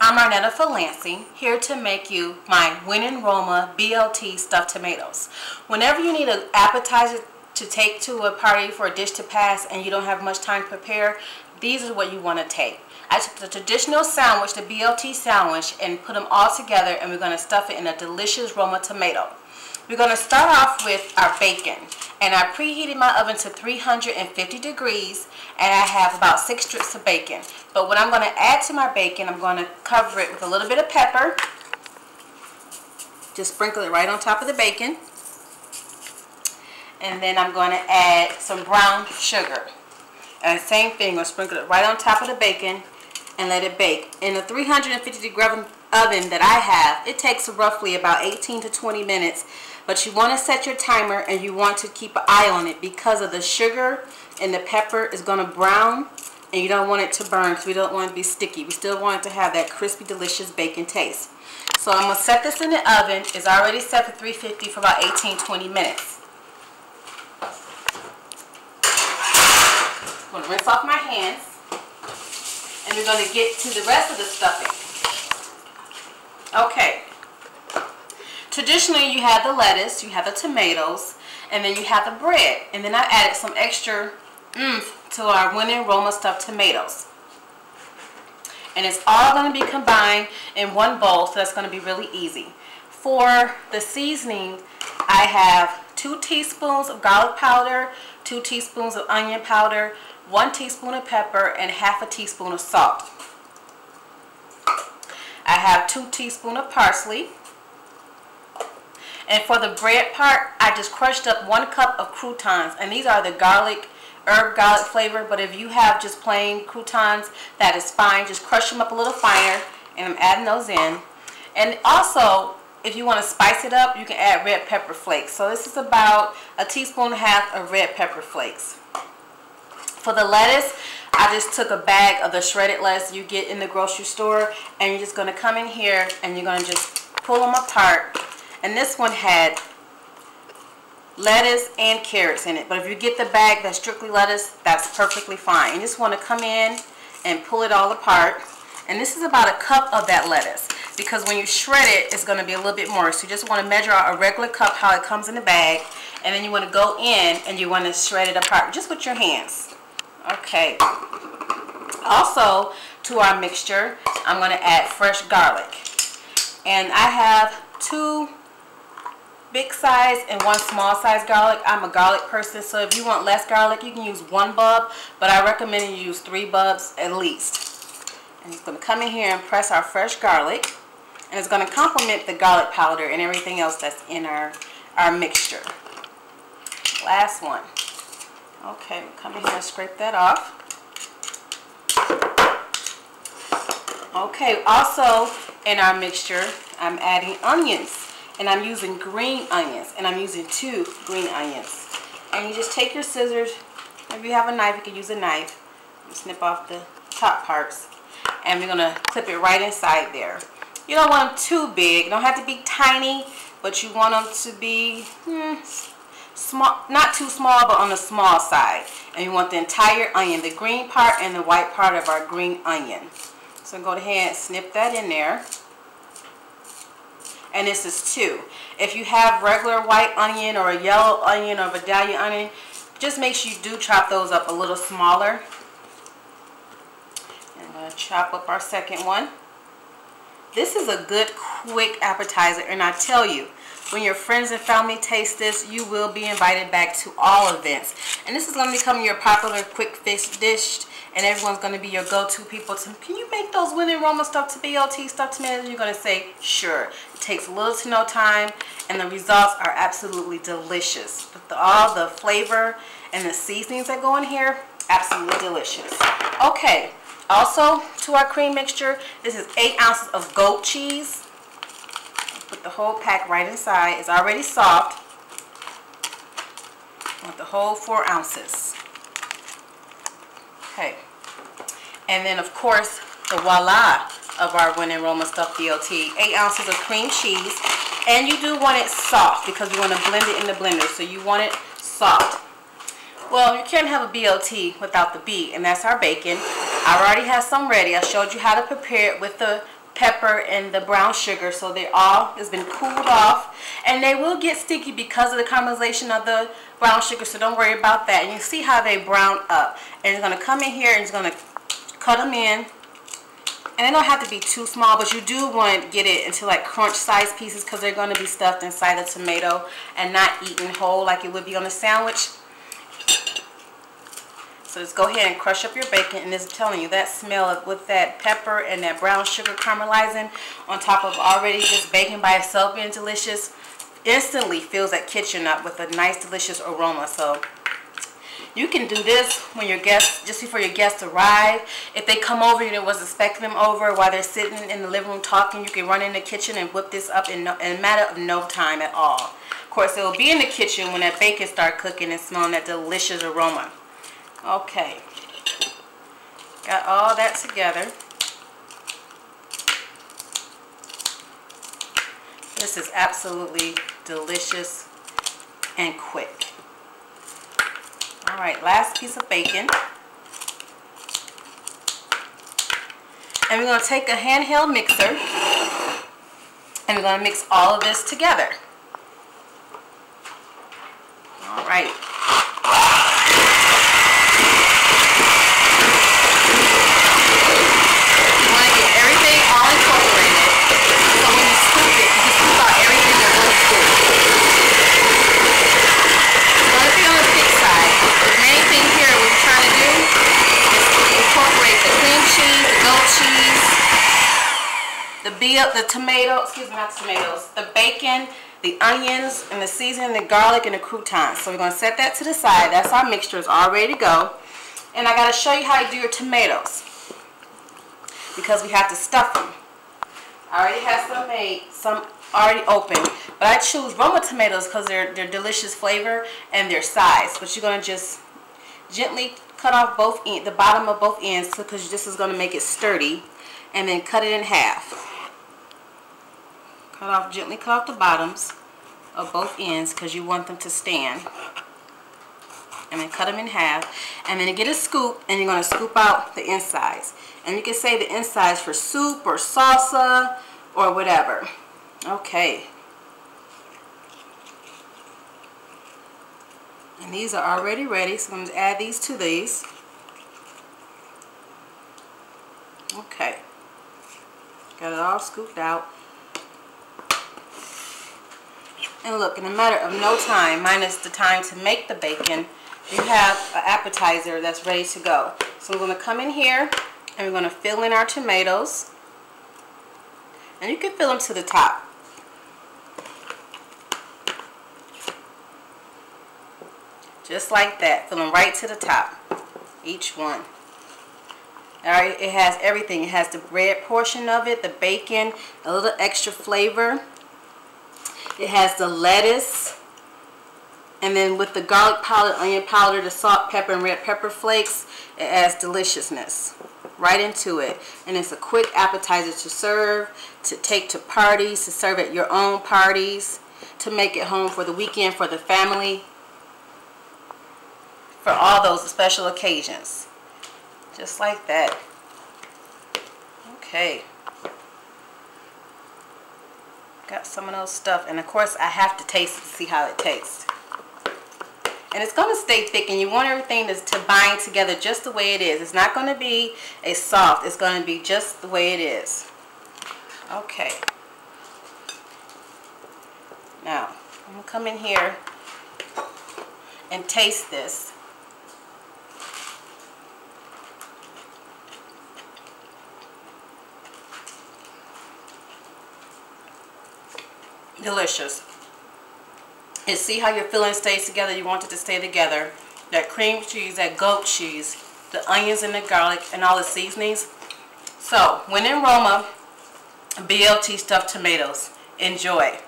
I'm Arnetta Lansing, here to make you my winning Roma BLT stuffed tomatoes. Whenever you need an appetizer to take to a party for a dish to pass and you don't have much time to prepare, these are what you want to take. I took the traditional sandwich, the BLT sandwich, and put them all together, and we're going to stuff it in a delicious Roma tomato. We're going to start off with our bacon, and I preheated my oven to 350 degrees, and I have about 6 strips of bacon. But what I'm going to add to my bacon, I'm going to cover it with a little bit of pepper. Just sprinkle it right on top of the bacon. And then I'm going to add some brown sugar. And same thing, I'm going to sprinkle it right on top of the bacon and let it bake. In a 350 degree oven that I have, it takes roughly about 18 to 20 minutes. But you want to set your timer, and you want to keep an eye on it because of the sugar and the pepper is going to brown, and you don't want it to burn because we don't want it to be sticky. We still want it to have that crispy, delicious bacon taste. So I'm going to set this in the oven. It's already set for 350 for about 18-20 minutes. I'm going to rinse off my hands, and we're going to get to the rest of the stuffing. Okay. Traditionally, you have the lettuce, you have the tomatoes, and then you have the bread. And then I added some extra oomph to our winning Roma stuffed tomatoes. And it's all going to be combined in one bowl, so that's going to be really easy. For the seasoning, I have 2 teaspoons of garlic powder, 2 teaspoons of onion powder, 1 teaspoon of pepper, and half a teaspoon of salt. I have 2 teaspoons of parsley. And for the bread part, I just crushed up 1 cup of croutons. And these are the herb garlic flavor. But if you have just plain croutons, that is fine. Just crush them up a little finer. And I'm adding those in. And also, if you want to spice it up, you can add red pepper flakes. So this is about 1.5 teaspoons of red pepper flakes. For the lettuce, I just took a bag of the shredded lettuce you get in the grocery store. And you're just going to come in here and you're going to just pull them apart. And this one had lettuce and carrots in it. But if you get the bag that's strictly lettuce, that's perfectly fine. You just want to come in and pull it all apart. And this is about 1 cup of that lettuce. Because when you shred it, it's going to be a little bit more. So you just want to measure out a regular cup how it comes in the bag. And then you want to go in and you want to shred it apart just with your hands. Okay. Also, to our mixture, I'm going to add fresh garlic. And I have 2 big size and 1 small size garlic. I'm a garlic person, so if you want less garlic, you can use 1 bulb, but I recommend you use 3 bulbs at least. And it's going to come in here and press our fresh garlic, and it's going to complement the garlic powder and everything else that's in our mixture. Last one. Okay, come in here and scrape that off. Okay, also in our mixture, I'm adding onions. And I'm using green onions, and I'm using 2 green onions. And you just take your scissors. If you have a knife, you can use a knife. You snip off the top parts, and we're gonna clip it right inside there. You don't want them too big. You don't have to be tiny, but you want them to be small, not too small, but on the small side. And you want the entire onion, the green part and the white part of our green onion. So go ahead and snip that in there. And this is 2. If you have regular white onion or a yellow onion or Vidalia onion, just make sure you do chop those up a little smaller. And I'm going to chop up our second one. This is a good, quick appetizer, and I tell you, when your friends and family taste this, you will be invited back to all events. And this is going to become your popular quick fix dish. And everyone's going to be your go-to people. Can you make those winning Roma stuffed BLT stuffed tomatoes? You're going to say, sure. It takes little to no time, and the results are absolutely delicious. With all the flavor and the seasonings that go in here, absolutely delicious. Okay, also to our cream mixture, this is 8 ounces of goat cheese. Put the whole pack right inside. It's already soft. With the whole 4 ounces. Okay. And then, of course, the voila of our winning Roma stuffed BLT. 8 ounces of cream cheese. And you do want it soft because you want to blend it in the blender. So you want it soft. Well, you can't have a BLT without the B, and that's our bacon. I already have some ready. I showed you how to prepare it with the pepper and the brown sugar, so they all has been cooled off, and they will get sticky because of the caramelization of the brown sugar, so don't worry about that. And you see how they brown up, and it's going to come in here and it's going to cut them in, and they don't have to be too small, but you do want to get it into like crunch size pieces because they're going to be stuffed inside the tomato and not eaten whole like it would be on a sandwich. So just go ahead and crush up your bacon, and it's telling you that smell of, with that pepper and that brown sugar caramelizing on top of already just bacon by itself being delicious, instantly fills that kitchen up with a nice delicious aroma. So you can do this when your guests, just before your guests arrive. If they come over, you wasn't expecting them over, while they're sitting in the living room talking, you can run in the kitchen and whip this up in a matter of no time at all. Of course, it will be in the kitchen when that bacon starts cooking and smelling that delicious aroma. Okay, got all that together. This is absolutely delicious and quick. All right, last piece of bacon. And we're going to take a handheld mixer and we're going to mix all of this together. All right. The tomato, excuse me, not the tomatoes, the bacon, the onions, and the seasoning, the garlic, and the croutons. So we're going to set that to the side. That's our mixture. It's all ready to go. And I got to show you how to do your tomatoes because we have to stuff them. I already have some made, some already open, but I choose Roma tomatoes because they're delicious flavor and their size. But you're going to just gently cut off both the bottom of both ends because this is going to make it sturdy, and then cut it in half. Gently cut off the bottoms of both ends because you want them to stand. And then cut them in half. And then you get a scoop and you're going to scoop out the insides. And you can say the insides for soup or salsa or whatever. Okay. And these are already ready, so I'm going to add these to these. Okay. Got it all scooped out. And look, in a matter of no time, minus the time to make the bacon, you have an appetizer that's ready to go. So I'm going to come in here and we're going to fill in our tomatoes. And you can fill them to the top. Just like that. Fill them right to the top. Each one. Alright, it has everything. It has the bread portion of it, the bacon, a little extra flavor. It has the lettuce, and then with the garlic powder, onion powder, the salt, pepper, and red pepper flakes, it adds deliciousness right into it. And it's a quick appetizer to serve, to take to parties, to serve at your own parties, to make it home for the weekend, for the family, for all those special occasions. Just like that. Okay. Got some of those stuff, and of course I have to taste it to see how it tastes. And it's going to stay thick, and you want everything to bind together just the way it is. It's not going to be a soft, it's going to be just the way it is. Okay. Now, I'm going to come in here and taste this. Delicious. And see how your filling stays together. You want it to stay together. That cream cheese, that goat cheese, the onions and the garlic, and all the seasonings. So, when in Roma, BLT stuffed tomatoes. Enjoy.